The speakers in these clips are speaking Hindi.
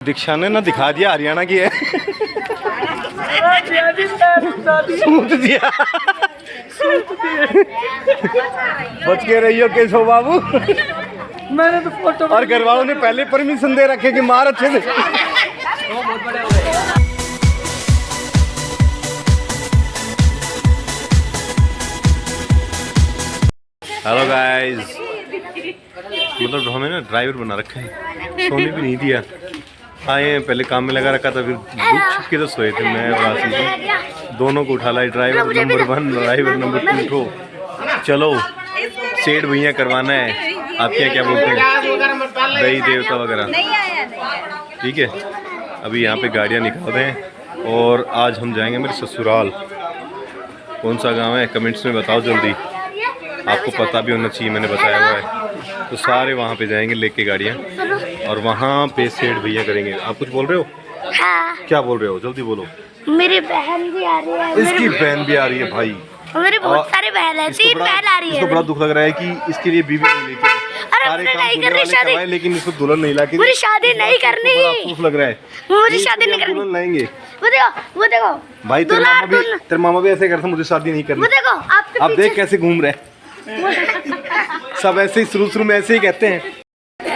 दीक्षा ने ना दिखा दिया हरियाणा की है। सूत दिया। बच के रहियो केशव बाबू। मैंने तो फोटो और घर वालों ने पहले परमिशन दे रखे कि मार अच्छे से। हेलो गाइस, मतलब हमें ना ड्राइवर बना रखा है, सोने भी नहीं दिया। आए पहले काम में लगा रखा था, फिर छुप के तो सोए थे। मैं और आशीष दोनों को उठा लाई। ड्राइवर नंबर 1, ड्राइवर नंबर 2 उठो, चलो सेठ भैया करवाना है। आप क्या बोलते हैं, दही देवता वगैरह, ठीक है। अभी यहाँ पे गाड़ियाँ निकाल रहे हैं और आज हम जाएंगे मेरे ससुराल। कौन सा गांव है कमेंट्स में बताओ जल्दी, आपको पता भी होना चाहिए, मैंने बताया हुआ है। तो सारे वहाँ पे जाएंगे लेके गाड़ियाँ, और वहाँ पे सेठ भैया करेंगे। आप कुछ बोल रहे हो? हाँ। क्या बोल रहे हो, जल्दी बोलो। मेरी बहन भी आ रही है। इसकी बहन भी आ रही है भाई। मेरी बहुत सारी बहन है, 3 बहन आ रही है। इसको बड़ा दुख लग रहा है कि इसके लिए बीवी नहीं लेके सारे काम नहीं कर शादी, लेकिन इसको दुल्हन नहीं लाके। मुझे शादी नहीं करनी। दुख लग रहा है, मुझे शादी नहीं करनी। दुल्हन लाएंगे। वो देखो भाई, तेरे मामा भी ऐसे करते, मुझे शादी नहीं करनी। वो देखो आप देख कैसे घूम रहे हैं। सब ऐसे ही शुरू में ऐसे ही कहते हैं।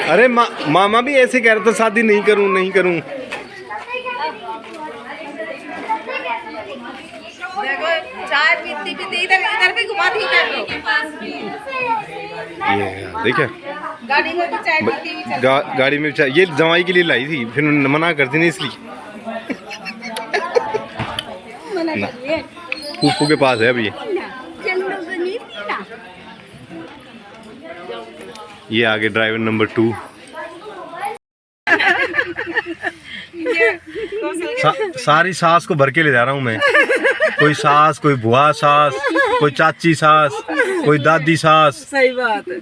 अरे मामा भी ऐसे कह रहे थे, शादी नहीं करूं नहीं करूं। चाय पीती पीती इधर भी घुमा दी कर लो। ये देखिए, गाड़ी में भी चाय पीती भी गाड़ी में चाय, ये जवाई के लिए लाई थी, फिर मना कर दी ना, इसलिए फूफू के पास है अभी। ये आगे ड्राइवर नंबर 2। सारी सास को भर के ले जा रहा हूँ मैं। कोई सास, कोई बुआ सास, कोई चाची सास, कोई दादी सास। सही बात है।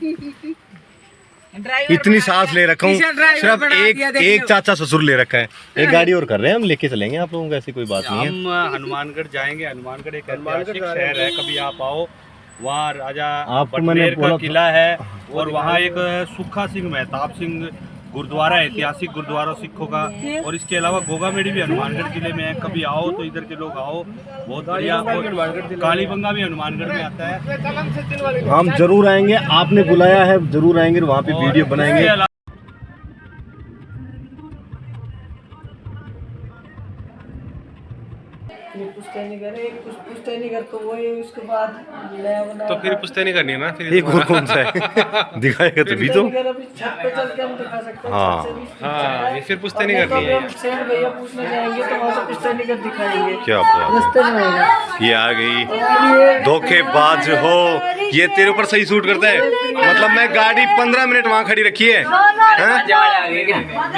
इतनी सास ले रखा हूँ, सिर्फ एक चाचा ससुर ले रखा है। एक गाड़ी और कर रहे हैं, हम लेके चलेंगे आप लोगों को, ऐसी कोई बात नहीं है। हम हनुमानगढ़ जाएंगे। हनुमानगढ़ एक ऐतिहासिक शहर है, कभी आप आओ। वहाँ राजा बटनेर का किला है, और वहाँ एक सुखा सिंह मेहताब सिंह गुरुद्वारा, ऐतिहासिक गुरुद्वारा सिखों का। और इसके अलावा गोगा मेडी भी हनुमानगढ़ जिले में है। कभी आओ तो इधर के लोग आओ, बहुत बढ़िया। कालीबंगा भी हनुमानगढ़ में आता है। हम जरूर आएंगे, आपने बुलाया है, जरूर आएंगे, वहाँ पे वीडियो बनाएंगे। पुश्तैनी कर तो वो उसके बाद नया बना। तो फिर पुश्तैनी करनी है ना, फिर एक और कौन सा है दिखाएगा तभी तो। छत पे चल के हम दिखा सकते हैं। हाँ, ये फिर पुश्तैनी करनी है। हम सेठ भैया पूछने जाएंगे तो वहाँ से पुश्तैनी कर दिखाएंगे। क्या बात रास्ते में होगा। है, ये आ गई। धोखेबाज हो, ये तेरे ऊपर सही सूट करता है। मतलब मैं गाड़ी 15 मिनट वहाँ खड़ी रखी है,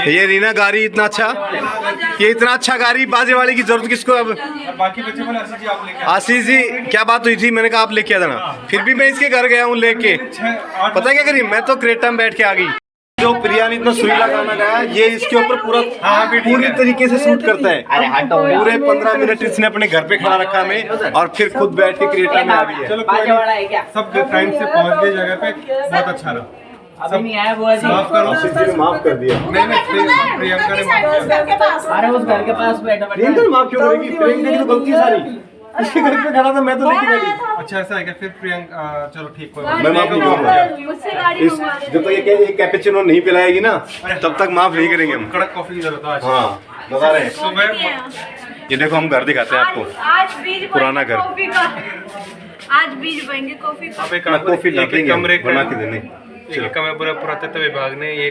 ये रीना गाड़ी इतना अच्छा, ये इतना अच्छा गाड़ी, बाजे वाले की जरूरत किसको। अब बाकी बच्चे बोले आशीष जी आप लेके आशीष जी क्या बात हुई थी, मैंने कहा आप लेके आ जाना। फिर भी मैं इसके घर गया हूँ लेके, पता है क्या करी, मैं तो क्रेटा में बैठ के आ गई। जो प्रिया ने इतना सुरीला गाना गाया, ये इसके ऊपर पूरी तरीके से शूट करता है। पूरे 15 मिनट इसने अपने घर पे खड़ा रखा हमें, और फिर खुद बैठ के क्रेटा में आ गई है। चलो सब टाइम से पहुँच गए जगह पे, बहुत अच्छा रहा। अभी नहीं आया बुआ जी, माफ करो। आशीष जी ने माफ कर दिया। नहीं प्रियंका ने माफ किया। अरे उस घर के पास बैठा प्रियंका माफ क्यों करेगी, प्रियंका की तो गलती सारी, इसके घर पे खड़ा था, मैं तो लेके गई। अच्छा ऐसा है क्या? फिर प्रियंका चलो ठीक, कोई बात मैं माफ नहीं करूंगा। जब तक ये कैपेचिनो नहीं पिलाएगी ना, तब तक माफ नहीं करेंगे हम। कड़क कॉफी की जरूरत है आज। हाँ, बता रहे हैं। सुबह ये देखो, हम घर दिखाते हैं आपको, आज बीज पुराना घर। आज बीज बनेंगे कॉफी का। अब एक कॉफी ला देंगे, कमरे बना के देने। कमरे पुरातत्व विभाग ने ये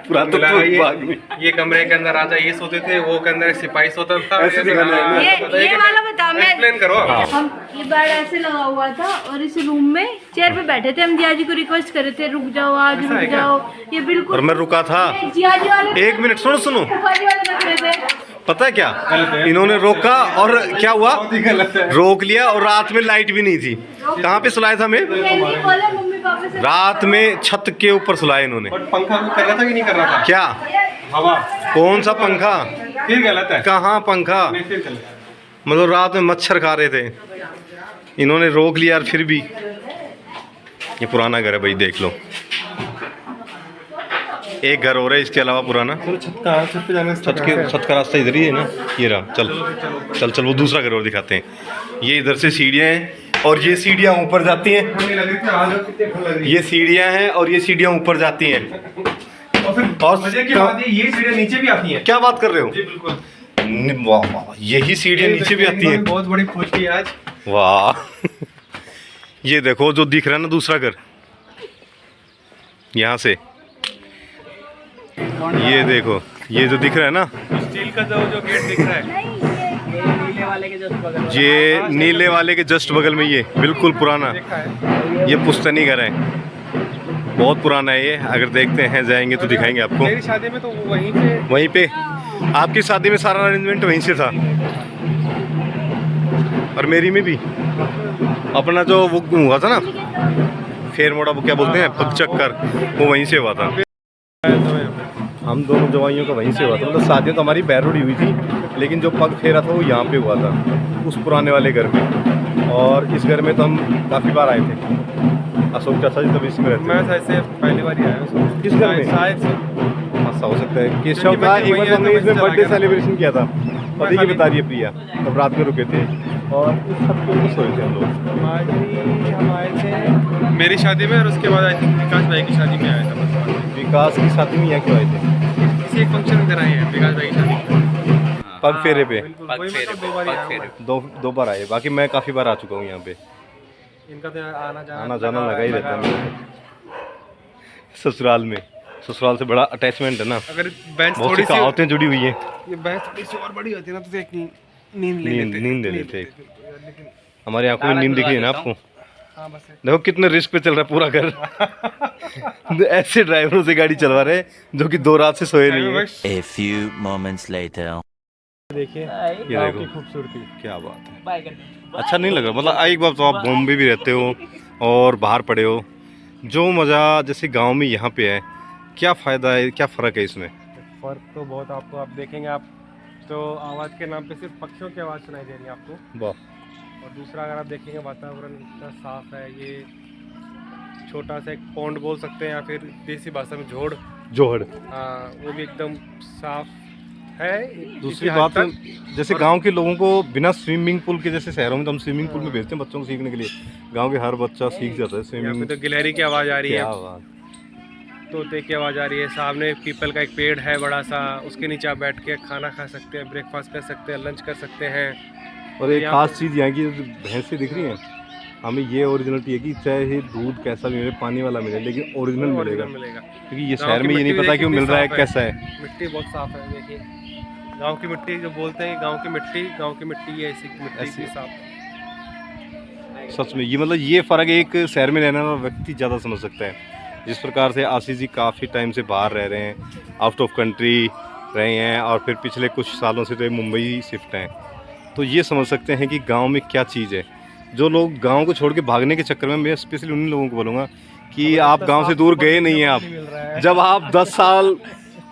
पुरातत्व विभाग में ये कमरे के अंदर राजा ये सोते थे, वो के अंदर सिपाही सोता था। ऐसे दिखाना है ना। ये वाला बता, मैं एक्सप्लेन करो। हम ये बेड ऐसे लगा हुआ था, और इस रूम में चेयर पे बैठे थे। हम जिया जी को रिक्वेस्ट करे थे, रुक जाओ आज, रुक जाओ। ये बिल्कुल, और मैं रुका था। जिया जी वाले, एक मिनट सुनो, फूफा जी वाले रख रहे थे। पता है क्या, इन्होंने रोका और क्या हुआ, रोक लिया, और रात में लाइट भी नहीं थी। कहाँ पे सुलाया था हमें? बोले मम्मी पापा से रात में छत के ऊपर सुलाया इन्होंने। बट पंखा कर रहा था कि नहीं कर रहा था? क्या, हवा कौन सा पंखा, फिर गलत है। कहाँ पंखा, नहीं, फिर गलत है। मतलब रात में मच्छर खा रहे थे, इन्होंने रोक लिया। और फिर भी ये पुराना घर है भाई, देख लो। एक घर हो रहा है इसके अलावा पुराना। छत पे जाने छत का रास्ता इधर ही है ना, ये रहा। चल चल चल वो दूसरा घर और दिखाते हैं। ये इधर से सीढ़ियाँ हैं और ये सीढ़ियाँ ऊपर जाती हैं। ये सीढ़ियाँ हैं और ये सीढ़ियाँ ऊपर जाती हैं। और मजे की बात है, ये सीढ़ियाँ नीचे भी आती हैं। क्या बात कर रहे हो? जी बिल्कुल। वाह वाह, यही सीढ़ियाँ नीचे भी आती हैं। बहुत बड़ी खोज की आज। वाह ये देखो जो दिख रहा है ना दूसरा घर, यहाँ से ये देखो, ये जो दिख रहा है ना, स्टील का जो गेट दिख रहा है, नीले वाले के जस्ट बगल में। ये नीले वाले के जस्ट बगल में, ये बिल्कुल पुराना, देखा है। ये पुश्तैनी घर है, बहुत पुराना है ये। अगर देखते हैं जाएंगे तो दिखाएंगे आपको। मेरी शादी में तो वहीं पे आपकी शादी में सारा अरेंजमेंट वहीं से था, और मेरी में भी। अपना जो वो हुआ था ना फेर मोड़ा, वो क्या बोलते हैं, पग चक्कर, वो वहीं से हुआ था। हम दोनों जवाइयों का वहीं से हुआ था। मतलब शादी तो हमारी बैरोडी हुई थी, लेकिन जो पग फेरा था वो यहाँ पे हुआ था, उस पुराने वाले घर में। और इस घर में तो हम काफ़ी बार आए थे। अशोक चाचा जी तब इसमें रहते मैं शायद से पहली बार ही आया हूँ। किस घर में? शायद से। ऐसा हो सकता है। केशव का एक बार हमने इसमें बर्थडे सेलिब्रेशन किया था, पति की बता रही है प्रिया, तब रात में रुके थे और इस सब पे सोए थे हम लोग। हम आए थे मेरी शादी में, और उसके बाद आई थिंक विकास भाई की शादी में आया था। बस विकास की शादी में यहाँ क्यों आए थे? किसी एक फंक्शन में आए हैं विकास भाई की शादी में। पग फेरे पे वही मतलब 2 बार ही आया हूँ। दो बार आए, बाकी मैं काफ़ी बार आ चुका हूँ यहाँ पे। इनका तो आना जाना लगा ही रहता है। ससुराल में, ससुराल से बड़ा अटैचमेंट है ना, अगर बेंच बहुत सी थोड़ी सी कहावतें जुड़ी हुई हैं। ये बेंच थोड़ी सी और बड़ी होती है ना तो एक नींद ले लेते। लेकिन हमारी आंखों में नींद दिख रही है ना आपको? हाँ बस है। देखो कितने रिस्क पे चल रहा है पूरा घर। ऐसे ड्राइवरों से गाड़ी चलवा रहे हैं जो कि 2 रात से सोए नहीं है। A few moments later. देखिए ये गाँव देखो की खूबसूरती। क्या बात है। अच्छा नहीं लग रहा? मतलब एक बार तो आप बॉम्बे भी रहते हो और बाहर पड़े हो, जो मज़ा जैसे गांव में यहाँ पे है, क्या फ़ायदा है, क्या फ़र्क है इसमें? फर्क तो बहुत आपको, आप देखेंगे आप तो आवाज़ के नाम पे सिर्फ पक्षियों की आवाज़ सुनाई दे रही है आपको। वाह। और दूसरा अगर आप देखेंगे वातावरण इतना साफ है। ये छोटा सा एक पौंड बोल सकते हैं या फिर देसी भाषा में जोड़, जोहड़। हाँ वो भी एकदम साफ है। दूसरी बात, जैसे गांव के लोगों को बिना स्विमिंग पूल के, जैसे शहरों में तो हम स्विमिंग पूल में भेजते हैं बच्चों को सीखने के लिए, गांव के हर बच्चा सीख जाता है यहाँ स्विमिंग। पे तो गिलहरी की आवाज़ आ रही क्या है, बात। तोते की आवाज़ आ रही है। सामने पीपल का एक पेड़ है बड़ा सा, उसके नीचे आप बैठ के खाना खा सकते हैं, ब्रेकफास्ट कर सकते हैं, लंच कर सकते हैं। और एक खास चीज़ यहाँ की भैंसें दिख रही हैं, हमें ये ओरिजिनलिटी है कि चाहे दूध कैसा भी मिले, पानी वाला मिले, लेकिन ओरिजिनल मिलेगा। क्योंकि ये शहर में ये नहीं पता कि वो मिल रहा है कैसा है। मिट्टी बहुत साफ है। देखिए गांव की मिट्टी जो बोलते हैं, गांव की मिट्टी ये ऐसी मिट्टी ऐसी। की साफ। सच में ये मतलब ये फ़र्क एक शहर में रहने वाला व्यक्ति ज़्यादा समझ सकता है। जिस प्रकार से आशीष जी काफ़ी टाइम से बाहर रह रहे हैं, आउट ऑफ कंट्री रहे हैं, और फिर पिछले कुछ सालों से तो ये मुंबई शिफ्ट हैं, तो ये समझ सकते हैं कि गांव में क्या चीज़ है। जो लोग गांव को छोड़ के भागने के चक्कर में, मैं स्पेशली उन लोगों को बोलूँगा कि आप गांव से दूर गए नहीं हैं। आप जब आप 10 साल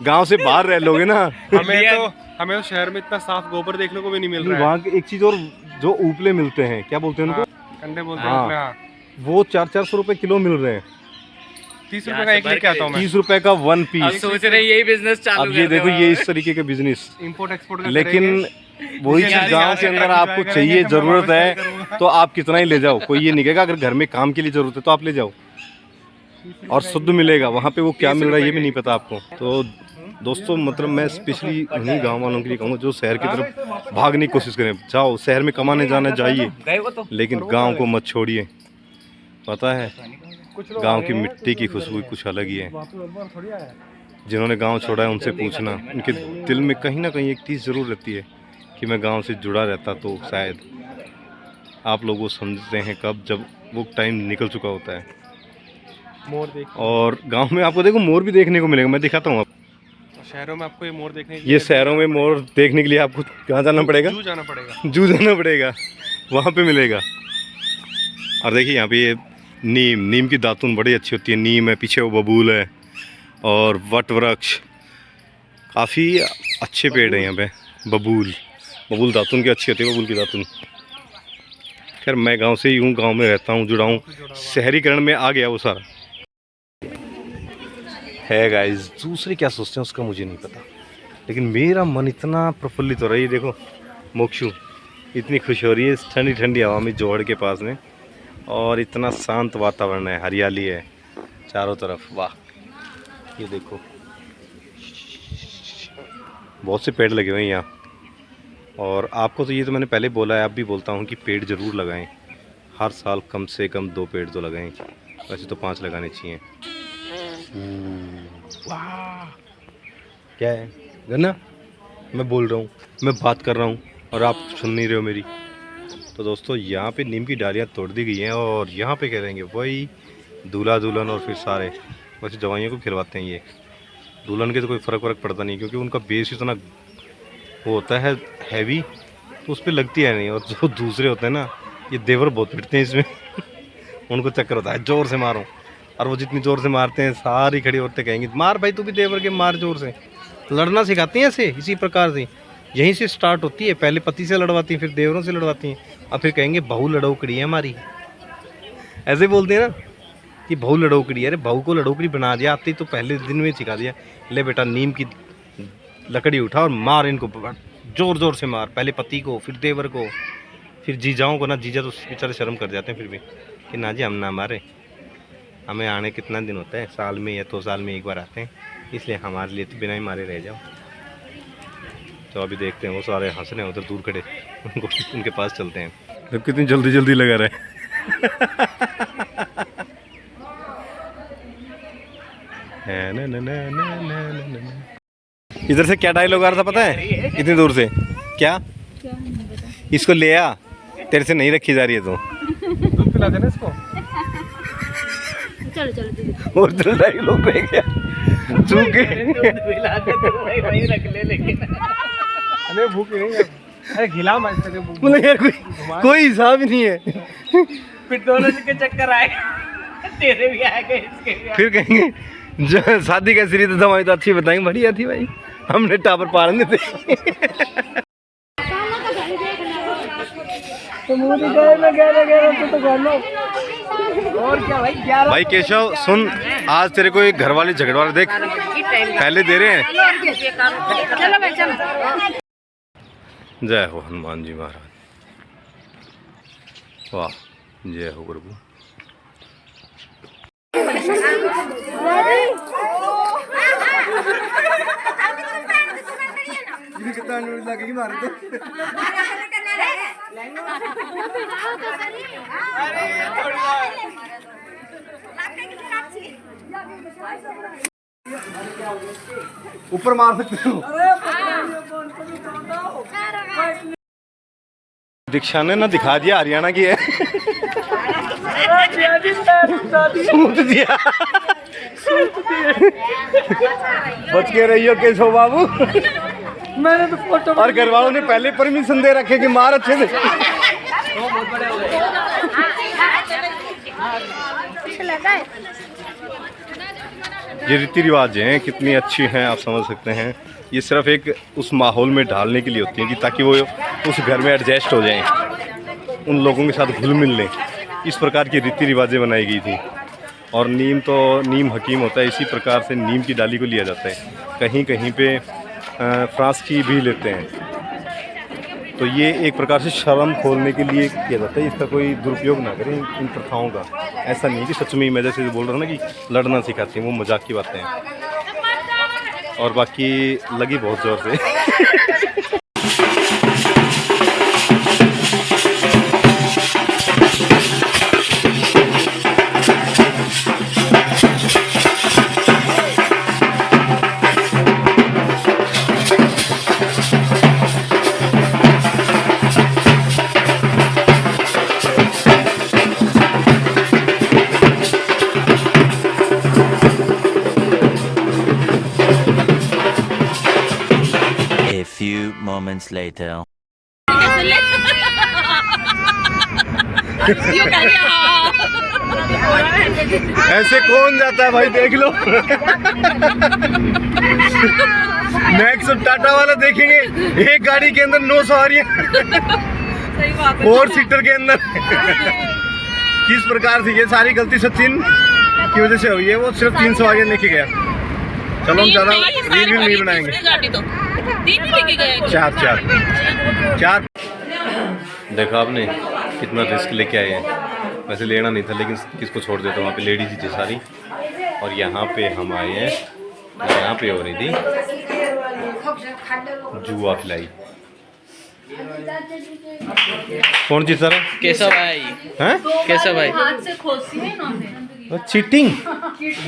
गांव से बाहर रह लोगे ना, हमें तो शहर में इतना साफ गोबर देखने को भी नहीं मिल रहा है। वहाँ की एक चीज़ और, जो उपले मिलते हैं, क्या बोलते हैं उनको, कंडे बोलते हैं। हाँ। हाँ। वो 400-400 रुपए किलो मिल रहे हैं। 30 रुपए का एक लेके आता हूँ मैं। 30 रुपए का 1 पीस। सोच रहे यही बिजनेस चालू अब ये देखो, ये इस तरीके के बिजनेस, इंपोर्ट एक्सपोर्ट का लेकिन वही चीज गांव के अंदर आपको चाहिए, ज़रूरत है तो आप कितना ही ले जाओ, कोई ये नहीं कहेगा। अगर घर में काम के लिए ज़रूरत है तो आप ले जाओ, और शुद्ध मिलेगा। वहाँ पे वो क्या मिल रहा है ये भी नहीं पता आपको। तो दोस्तों, मतलब मैं स्पेशली उन्हीं गांव वालों के लिए कहूँगा जो शहर की तरफ भागने की कोशिश करें। जाओ, शहर में कमाने जाना जाइए, लेकिन गांव को मत छोड़िए। पता है, गांव की मिट्टी की खुशबू कुछ अलग ही है। जिन्होंने गांव छोड़ा है उनसे पूछना, उनके दिल में कहीं ना कहीं एक चीज़ ज़रूर रहती है कि मैं गांव से जुड़ा रहता तो शायद। आप लोग वो समझते हैं कब, जब वो टाइम निकल चुका होता है। मोर देख, और गांव में आपको देखो मोर भी देखने को मिलेगा, मैं दिखाता हूँ। शहरों में आपको ये मोर देखने के ये शहरों में मोर देखने के लिए आपको कहाँ जाना पड़ेगा? जू जाना पड़ेगा। जू जाना पड़ेगा, वहाँ पे मिलेगा। और देखिए यहाँ पे ये नीम की दातुन बड़ी अच्छी होती है। नीम है, पीछे वो बबूल है, और वट वृक्ष, काफ़ी अच्छे पेड़ हैं यहाँ पे। बबूल दातुन की अच्छी होती है, बबूल की दातुन। खैर मैं गांव से ही हूँ, गांव में रहता हूँ, जुड़ा हूँ। शहरीकरण में आ गया वो सारा। है गाइस, दूसरे क्या सोचते हैं उसका मुझे नहीं पता, लेकिन मेरा मन इतना प्रफुल्लित हो रहा है। ये देखो मोक्षु इतनी खुश हो रही है इस ठंडी ठंडी हवा में जोहड़ के पास में, और इतना शांत वातावरण है, हरियाली है चारों तरफ। वाह, ये देखो बहुत से पेड़ लगे हुए हैं यहाँ। और आपको तो ये तो मैंने पहले बोला है, अब भी बोलता हूँ कि पेड़ ज़रूर लगाएं। हर साल कम से कम 2 पेड़ तो लगाएं, वैसे तो 5 लगाने चाहिए। वाह, क्या है गन्ना, मैं बोल रहा हूँ, मैं बात कर रहा हूँ और आप सुन नहीं रहे हो मेरी। तो दोस्तों यहाँ पे नीम की डालियाँ तोड़ दी गई हैं और यहाँ पे कह रहेंगे वही दूल्हा दुल्हन और फिर सारे वैसे जवाइयों को खिलवाते हैं। ये दुल्हन के तो कोई फ़र्क पड़ता नहीं, क्योंकि उनका बेस इतना वो होता है हैवी, तो उस पर लगती है नहीं। और जो दूसरे होते हैं ना, ये देवर बहुत पिटते हैं इसमें उनको चक्कर होता है जोर से मारो, और वो जितनी ज़ोर से मारते हैं सारी खड़ी औरतें कहेंगी मार भाई तू भी देवर के, मार ज़ोर से। लड़ना सिखाती हैं ऐसे, इसी प्रकार से यहीं से स्टार्ट होती है। पहले पति से लड़वाती हैं, फिर देवरों से लड़वाती हैं, और फिर कहेंगे बहू लड़ौकड़ी है हमारी, ऐसे बोलते हैं ना कि बहू लड़ौकड़ी है। अरे बहू को लड़ौकड़ी बना दिया, आती तो पहले दिन में सिखा दिया, ले बेटा नीम की लकड़ी उठा और मार इनको, ज़ोर ज़ोर से मार, पहले पति को, फिर देवर को, फिर जीजाओं को। ना जीजा तो बेचारे शर्म कर जाते हैं फिर भी कि ना जी हम ना मारे, हमें आने कितना दिन होता है, साल में या 2 साल में एक बार आते हैं, इसलिए हमारे लिए तो बिना ही मारे रह जाओ। तो अभी देखते हैं, वो सारे हंस रहे हैं उधर दूर खड़े, उनको उनके पास चलते हैं। अब कितनी जल्दी जल्दी लगा रहे इधर से क्या डायलॉग आ रहा था पता है, इतनी दूर से? क्या इसको ले आ, तेरे से नहीं रखी जा रही है तो दूध पिला देना इसको। चलो चलो और तो डायलॉग पे गया चूके। अरे भूख नहीं है, अरे खिला मत सके भूख, मतलब यार कोई हिसाब ही नहीं है। फिर दोनों के चक्कर आएगा, तेरे भी आएगा इसके भी। फिर कहेंगे जो शादी कैसी रही तो हमारी तो अच्छी बताएंगे, बढ़िया थी भाई, हमने टावर पाड़ने थे। और क्या भाई, 11 भाई केशव सुन, आज तेरे को एक घर वाले झगड़ वाले देख पहले दे रहे हैं। चलो भाई चलो। जय हो हनुमान जी महाराज, वाह, जय हो प्रभु। ऊपर मार सकते हो। दीक्षा ने ना दिखा दिया हरियाणा की है। सूत दिया। बच के रहियो केशव बाबू। मैंने तो फोटो, और घर वालों ने पहले परमिशन दे रखे कि मार अच्छे से। ये रीति रिवाज हैं, कितनी अच्छी हैं आप समझ सकते हैं। ये सिर्फ एक उस माहौल में ढालने के लिए होती हैं कि ताकि वो उस घर में एडजस्ट हो जाएं, उन लोगों के साथ घुल मिल लें। इस प्रकार की रीति रिवाजें बनाई गई थी। और नीम तो नीम हकीम होता है, इसी प्रकार से नीम की डाली को लिया जाता है। कहीं कहीं पे फ्रांस की भी लेते हैं। तो ये एक प्रकार से शर्म खोलने के लिए किया जाता है। इसका कोई दुरुपयोग ना करें इन प्रथाओं का। ऐसा नहीं कि सच में मैं जैसे बोल रहा हूँ ना कि लड़ना सिखाते हैं, वो मजाक की बातें हैं। और बाकी लगी बहुत ज़ोर से। A few moments later. ऐसे कौन जाता है भाई, देख लो। नेक्स्ट टाटा वाला देखेंगे, एक गाड़ी के अंदर 9 सवारियां, 4 सीटर के अंदर। किस प्रकार से ये सारी गलती सचिन की वजह से हुई है। वो सिर्फ 3 सवारियां लेके गया, चलो हम ज़्यादा रील नहीं बनाएंगे। चार देखा आपने कितना रिस्क लेके आए हैं। वैसे लेना नहीं था लेकिन किसको छोड़ देता, वहाँ पे लेडीज थी सारी। और यहाँ पे हम आए हैं, यहाँ पे हो रही थी जुआ खिलाई। कौन सी सर? केशव भाई, हैं? केशव भाई हाथ से खोसी है इन्होंने। चीटिंग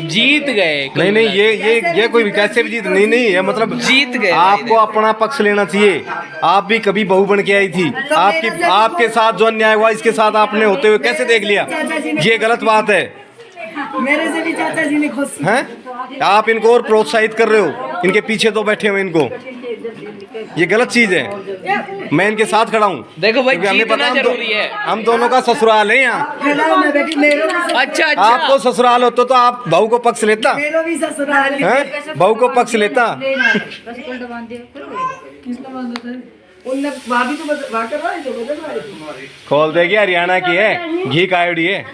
जीत गए। नहीं, ये कोई कैसे भी जीत नहीं, ये मतलब जीत गए। आपको अपना पक्ष लेना चाहिए। आप भी कभी बहू बन के आई थी, आपके साथ जो अन्याय हुआ इसके साथ आपने होते हुए कैसे देख लिया? ये गलत बात है। मेरे से भी चाचा जी ने खुश हैं? आप इनको और प्रोत्साहित कर रहे हो, इनके पीछे तो बैठे हुए इनको। ये गलत चीज है। मैं इनके साथ खड़ा हूँ। देखो भाई, क्योंकि हमें जीतना पता जरूरी है। हम दोनों का ससुराल है यहाँ। अच्छा आपको ससुराल होता तो आप बहू को पक्ष लेता, मेरा भी ससुराल है। हैं? बहू को पक्ष लेता। उनने भाभी तो वहाँ करवाई जो बदलवाई। खोल देगी, हरियाणा की है, घी कायोड़ी है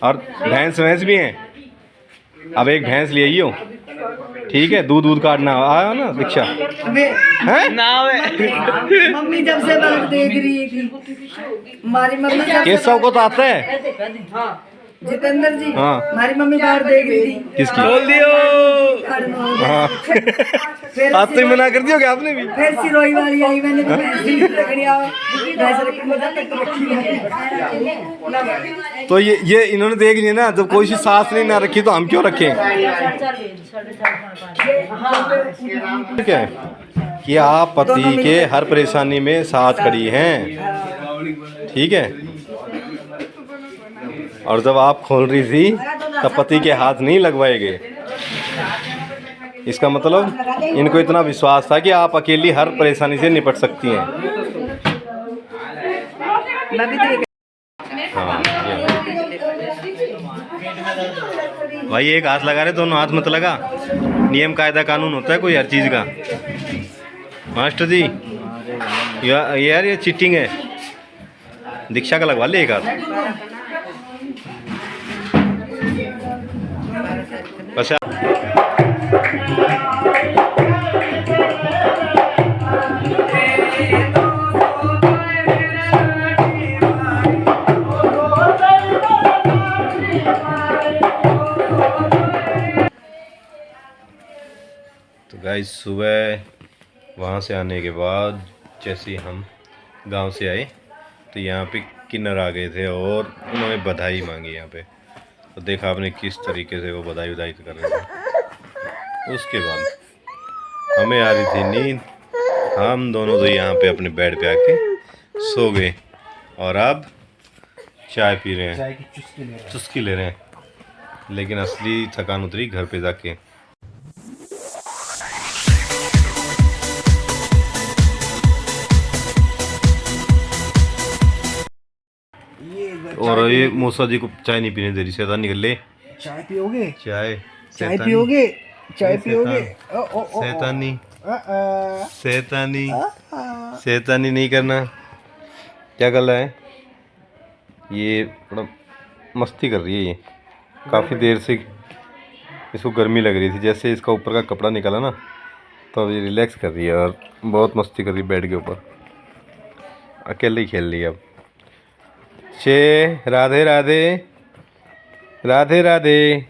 और भैंस भी है। अब एक भैंस ले आइयो, ठीक है? दूध काटना आया ना दीक्षा हैं? मम्मी जब से बात देख रही थी, हमारी मम्मी जब से केशव को तो आता है। जितेंद्र जी, हाँ। हमारी मम्मी बाहर देख रही थी। किसकी? बोल दियो। हाँ। फिर आज तो मना कर दिया क्या आपने भी? फिर सिरोही वाली आई, मैंने भी भैंस ही रखनी आओ, भैंस रखी मजा तक रखी है। तो ये इन्होंने देख लिया ना, जब कोई सी सास नहीं ना रखी तो हम क्यों रखें? ठीक है कि आप पति के हर परेशानी में साथ खड़ी हैं, ठीक है? और जब आप खोल रही थी तब पति के हाथ नहीं लगवाएंगे। इसका मतलब इनको इतना विश्वास था कि आप अकेली हर परेशानी से निपट सकती हैं। हाँ, भाई एक हाथ लगा रहे, दोनों हाथ मत लगा। नियम कायदा कानून होता है कोई हर चीज का। मास्टर जी यार ये चीटिंग है। दीक्षा का लगवा ले एक हाथ। अच्छा तो गाइस सुबह वहाँ से आने के बाद जैसे हम गांव से आए तो यहाँ पे किन्नर आ गए थे और उन्होंने बधाई मांगी यहाँ पे। तो देखा आपने किस तरीके से वो बधाई कर रहे थे। उसके बाद हमें आ रही थी नींद, हम दोनों तो यहाँ पे अपने बेड पे आके सो गए और अब चाय पी रहे हैं, चुस्की ले रहे हैं। लेकिन असली थकान उतरी घर पे जाके। और ये मूसा जी को चाय नहीं पीने दे रही, शैतान निकल ले। चाय पियोगे? चाय पियोगे? चाय पियोगे? शैतानी नहीं करना। क्या कर रहा है ये? थोड़ा मस्ती कर रही है ये। काफ़ी देर से इसको गर्मी लग रही थी, जैसे इसका ऊपर का कपड़ा निकला ना तो अब ये रिलैक्स कर रही है और बहुत मस्ती कर रही है बेड के ऊपर। अकेले ही खेल रही है अब। राधे राधे राधे राधे।